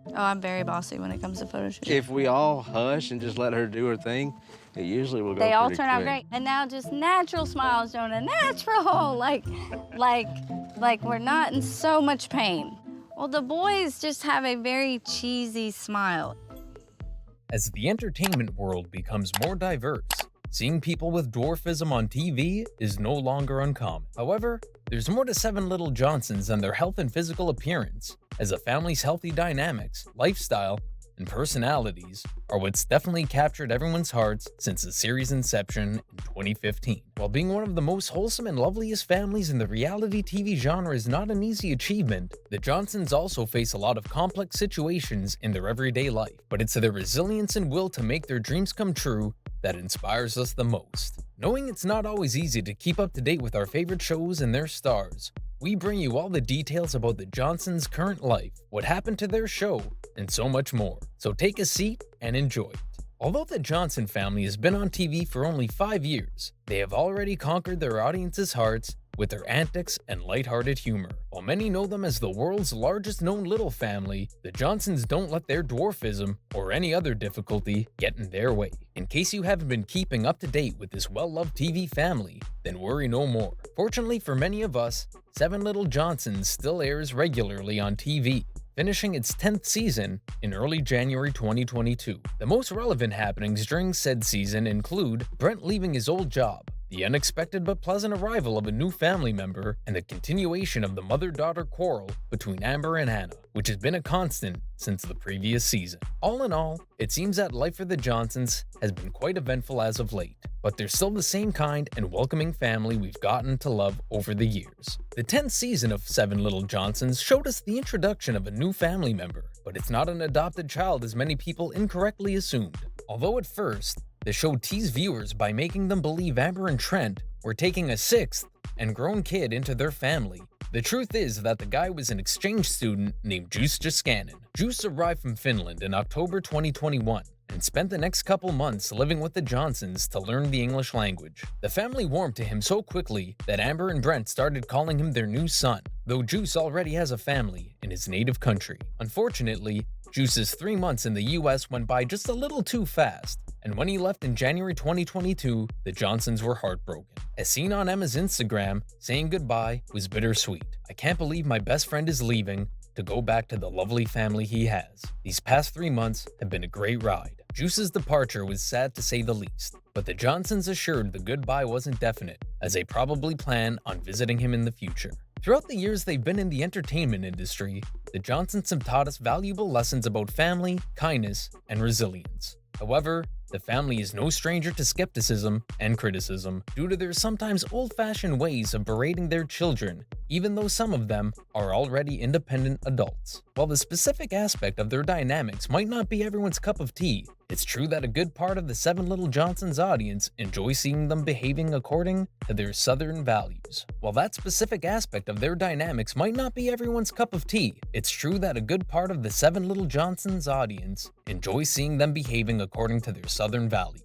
Oh, I'm very bossy when it comes to photo shoots. If we all hush and just let her do her thing, it usually will go They all pretty turn out quick. great. And now just natural smiles, Jonah, natural, like we're not in so much pain. Well, the boys just have a very cheesy smile. As the entertainment world becomes more diverse, seeing people with dwarfism on TV is no longer uncommon. However, there's more to 7 Little Johnstons than their health and physical appearance, as a family's healthy dynamics, lifestyle, and personalities are what's definitely captured everyone's hearts since the series' inception in 2015. While being one of the most wholesome and loveliest families in the reality TV genre is not an easy achievement, the Johnstons also face a lot of complex situations in their everyday life, but it's their resilience and will to make their dreams come true that inspires us the most. Knowing it's not always easy to keep up to date with our favorite shows and their stars, we bring you all the details about the Johnstons' current life, what happened to their show, and so much more. So take a seat and enjoy it. Although the Johnson family has been on TV for only 5 years, they have already conquered their audience's hearts with their antics and lighthearted humor. While many know them as the world's largest known little family, the Johnsons don't let their dwarfism or any other difficulty get in their way. In case you haven't been keeping up to date with this well-loved TV family, then worry no more. Fortunately for many of us, 7 Little Johnstons still airs regularly on TV, finishing its 10th season in early January 2022. The most relevant happenings during said season include Trent leaving his old job, the unexpected but pleasant arrival of a new family member, and the continuation of the mother-daughter quarrel between Amber and Hannah, which has been a constant since the previous season. All in all, it seems that life for the Johnsons has been quite eventful as of late, but they're still the same kind and welcoming family we've gotten to love over the years. The 10th season of 7 Little Johnstons showed us the introduction of a new family member, but it's not an adopted child as many people incorrectly assumed. Although at first, the show teased viewers by making them believe Amber and Trent were taking a 6th and grown kid into their family, the truth is that the guy was an exchange student named Juice Jaskanen. Juice arrived from Finland in October 2021 and spent the next couple months living with the Johnsons to learn the English language. The family warmed to him so quickly that Amber and Brent started calling him their new son, though Juice already has a family in his native country. Unfortunately, Juice's 3 months in the US went by just a little too fast, and when he left in January 2022, the Johnsons were heartbroken. As seen on Emma's Instagram, saying goodbye was bittersweet. "I can't believe my best friend is leaving to go back to the lovely family he has. These past 3 months have been a great ride." Juice's departure was sad to say the least, but the Johnsons assured the goodbye wasn't definite, as they probably plan on visiting him in the future. Throughout the years they've been in the entertainment industry, the Johnsons have taught us valuable lessons about family, kindness, and resilience. However, the family is no stranger to skepticism and criticism due to their sometimes old-fashioned ways of berating their children, even though some of them are already independent adults. While the specific aspect of their dynamics might not be everyone's cup of tea, it's true that a good part of the 7 Little Johnstons audience enjoy seeing them behaving according to their Southern values. While that specific aspect of their dynamics might not be everyone's cup of tea, it's true that a good part of the 7 Little Johnstons audience enjoy seeing them behaving according to their Southern values.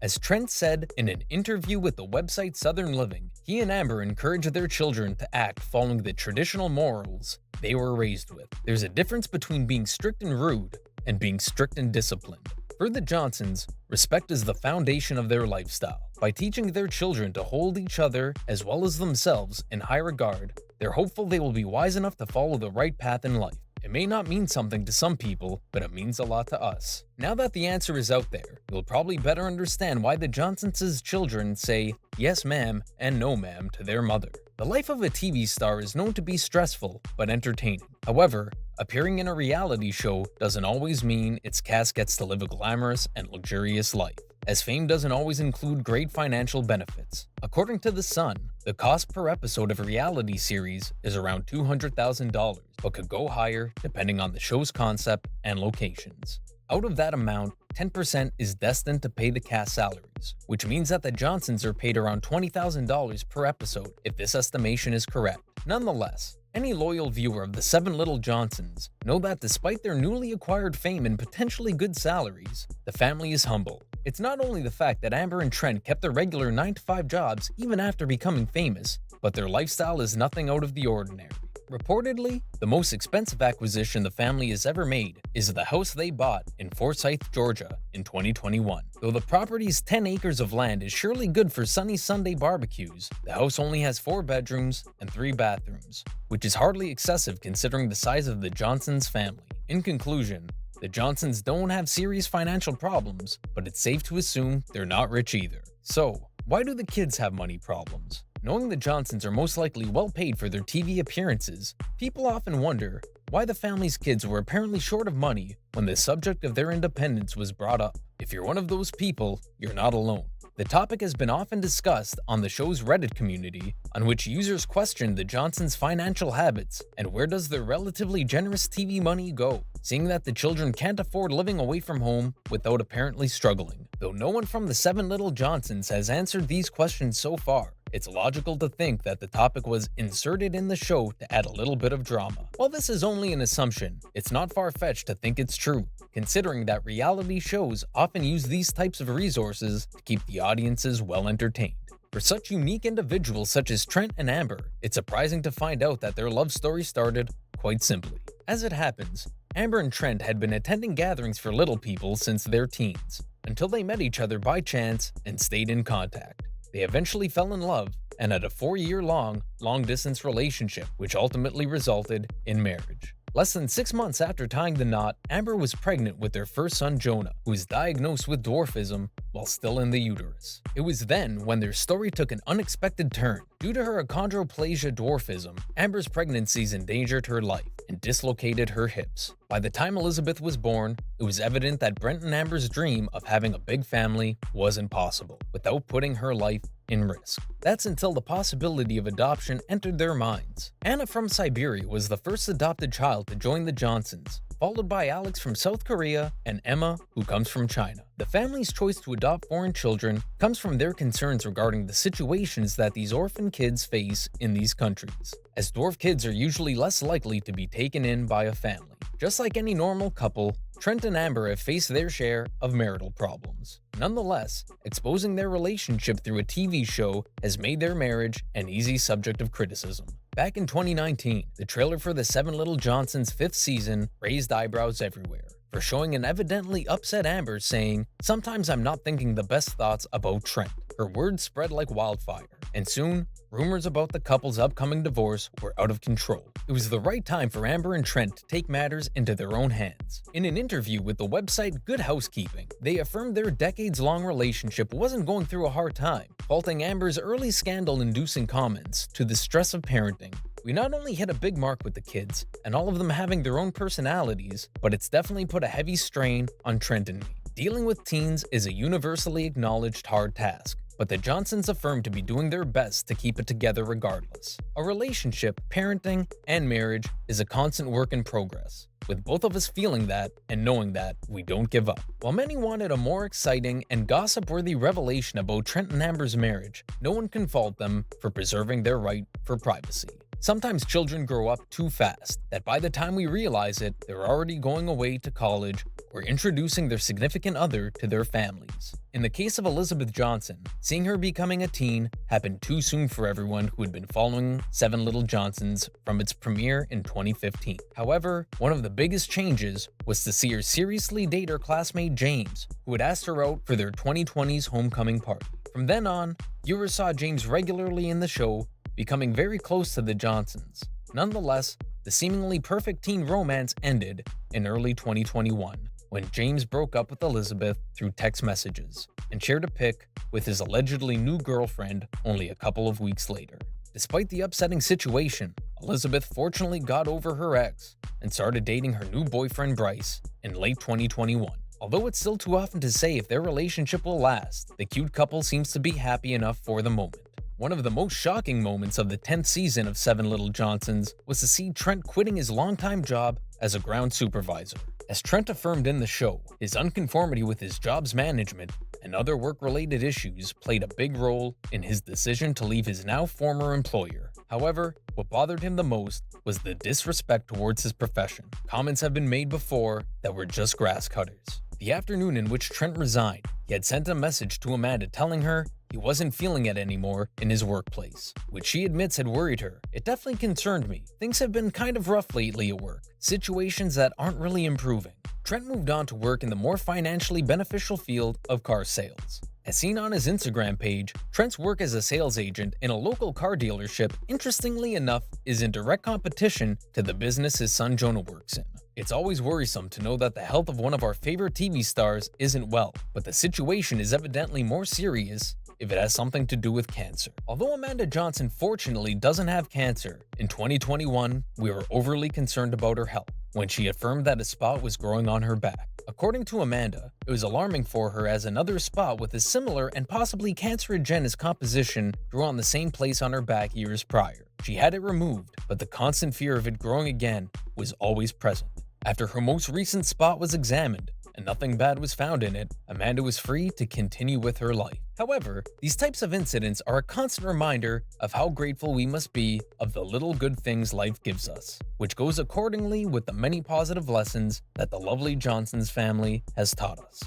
As Trent said in an interview with the website Southern Living, he and Amber encourage their children to act following the traditional morals they were raised with. There's a difference between being strict and rude and being strict and disciplined. For the Johnsons, respect is the foundation of their lifestyle. By teaching their children to hold each other as well as themselves in high regard, they're hopeful they will be wise enough to follow the right path in life. It may not mean something to some people, but it means a lot to us. Now that the answer is out there, you'll probably better understand why the Johnsons' children say yes ma'am and no ma'am to their mother. The life of a TV star is known to be stressful, but entertaining. However, appearing in a reality show doesn't always mean its cast gets to live a glamorous and luxurious life, as fame doesn't always include great financial benefits. According to The Sun, the cost per episode of a reality series is around $200,000, but could go higher depending on the show's concept and locations. Out of that amount, 10% is destined to pay the cast salaries, which means that the Johnsons are paid around $20,000 per episode if this estimation is correct. Nonetheless, any loyal viewer of the 7 Little Johnsons know that despite their newly acquired fame and potentially good salaries, the family is humble. It's not only the fact that Amber and Trent kept their regular 9-to-5 jobs even after becoming famous, but their lifestyle is nothing out of the ordinary. Reportedly, the most expensive acquisition the family has ever made is the house they bought in Forsyth, Georgia in 2021. Though the property's 10 acres of land is surely good for sunny Sunday barbecues, the house only has 4 bedrooms and 3 bathrooms, which is hardly excessive considering the size of the Johnstons family. In conclusion, the Johnstons don't have serious financial problems, but it's safe to assume they're not rich either. So, why do the kids have money problems? Knowing the Johnstons are most likely well paid for their TV appearances, people often wonder why the family's kids were apparently short of money when the subject of their independence was brought up. If you're one of those people, you're not alone. The topic has been often discussed on the show's Reddit community, on which users questioned the Johnstons' financial habits and where does their relatively generous TV money go, seeing that the children can't afford living away from home without apparently struggling. Though no one from the 7 Little Johnstons has answered these questions so far, it's logical to think that the topic was inserted in the show to add a little bit of drama. While this is only an assumption, it's not far-fetched to think it's true, considering that reality shows often use these types of resources to keep the audiences well entertained. For such unique individuals such as Trent and Amber, it's surprising to find out that their love story started quite simply. As it happens, Amber and Trent had been attending gatherings for little people since their teens, until they met each other by chance and stayed in contact. They eventually fell in love and had a 4-year-long, long-distance relationship, which ultimately resulted in marriage. Less than 6 months after tying the knot, Amber was pregnant with their first son Jonah, who was diagnosed with dwarfism while still in the uterus. It was then when their story took an unexpected turn. Due to her achondroplasia dwarfism, Amber's pregnancies endangered her life and dislocated her hips. By the time Elizabeth was born, it was evident that Brent and Amber's dream of having a big family was impossible without putting her life in risk. That's until the possibility of adoption entered their minds. Anna from Siberia was the first adopted child to join the Johnstons, followed by Alex from South Korea and Emma, who comes from China. The family's choice to adopt foreign children comes from their concerns regarding the situations that these orphan kids face in these countries, as dwarf kids are usually less likely to be taken in by a family. Just like any normal couple, Trent and Amber have faced their share of marital problems. Nonetheless, exposing their relationship through a TV show has made their marriage an easy subject of criticism. Back in 2019, the trailer for the 7 Little Johnstons' 5th season raised eyebrows everywhere for showing an evidently upset Amber saying, "Sometimes I'm not thinking the best thoughts about Trent." Her words spread like wildfire, and soon, rumors about the couple's upcoming divorce were out of control. It was the right time for Amber and Trent to take matters into their own hands. In an interview with the website Good Housekeeping, they affirmed their decades-long relationship wasn't going through a hard time, faulting Amber's early scandal-inducing comments to the stress of parenting. "We not only hit a big mark with the kids, and all of them having their own personalities, but it's definitely put a heavy strain on Trent and me. Dealing with teens is a universally acknowledged hard task, but the Johnstons affirm to be doing their best to keep it together regardless. A relationship, parenting, and marriage is a constant work in progress, with both of us feeling that and knowing that we don't give up." While many wanted a more exciting and gossip-worthy revelation about Trent and Amber's marriage, no one can fault them for preserving their right for privacy. Sometimes children grow up too fast, that by the time we realize it, they're already going away to college or introducing their significant other to their families. In the case of Elizabeth Johnson, seeing her becoming a teen happened too soon for everyone who had been following 7 Little Johnstons from its premiere in 2015. However, one of the biggest changes was to see her seriously date her classmate James, who had asked her out for their 2020's homecoming party. From then on, viewers saw James regularly in the show, becoming very close to the Johnstons. Nonetheless, the seemingly perfect teen romance ended in early 2021, when James broke up with Elizabeth through text messages and shared a pic with his allegedly new girlfriend only a couple of weeks later. Despite the upsetting situation, Elizabeth fortunately got over her ex and started dating her new boyfriend Brice in late 2021. Although it's still too often to say if their relationship will last, the cute couple seems to be happy enough for the moment. One of the most shocking moments of the 10th season of 7 Little Johnstons was to see Trent quitting his longtime job as a ground supervisor. As Trent affirmed in the show, his unconformity with his job's management and other work-related issues played a big role in his decision to leave his now former employer. However, what bothered him the most was the disrespect towards his profession. Comments have been made before that were just grass cutters. The afternoon in which Trent resigned, he had sent a message to Amanda telling her he wasn't feeling it anymore in his workplace, which she admits had worried her. It definitely concerned me. Things have been kind of rough lately at work, situations that aren't really improving. Trent moved on to work in the more financially beneficial field of car sales. As seen on his Instagram page, Trent's work as a sales agent in a local car dealership, interestingly enough, is in direct competition to the business his son Jonah works in. It's always worrisome to know that the health of one of our favorite TV stars isn't well, but the situation is evidently more serious if it has something to do with cancer. Although Amanda Johnson fortunately doesn't have cancer, in 2021, we were overly concerned about her health when she affirmed that a spot was growing on her back. According to Amanda, it was alarming for her as another spot with a similar and possibly cancerogenic composition grew on the same place on her back years prior. She had it removed, but the constant fear of it growing again was always present. After her most recent spot was examined, and nothing bad was found in it, Amanda was free to continue with her life. However, these types of incidents are a constant reminder of how grateful we must be of the little good things life gives us, which goes accordingly with the many positive lessons that the lovely Johnsons family has taught us.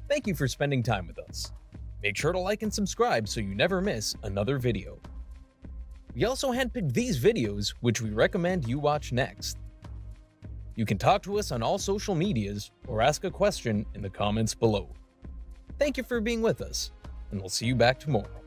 Thank you for spending time with us. Make sure to like and subscribe so you never miss another video. We also handpicked these videos, which we recommend you watch next. You can talk to us on all social medias or ask a question in the comments below. Thank you for being with us, and we'll see you back tomorrow.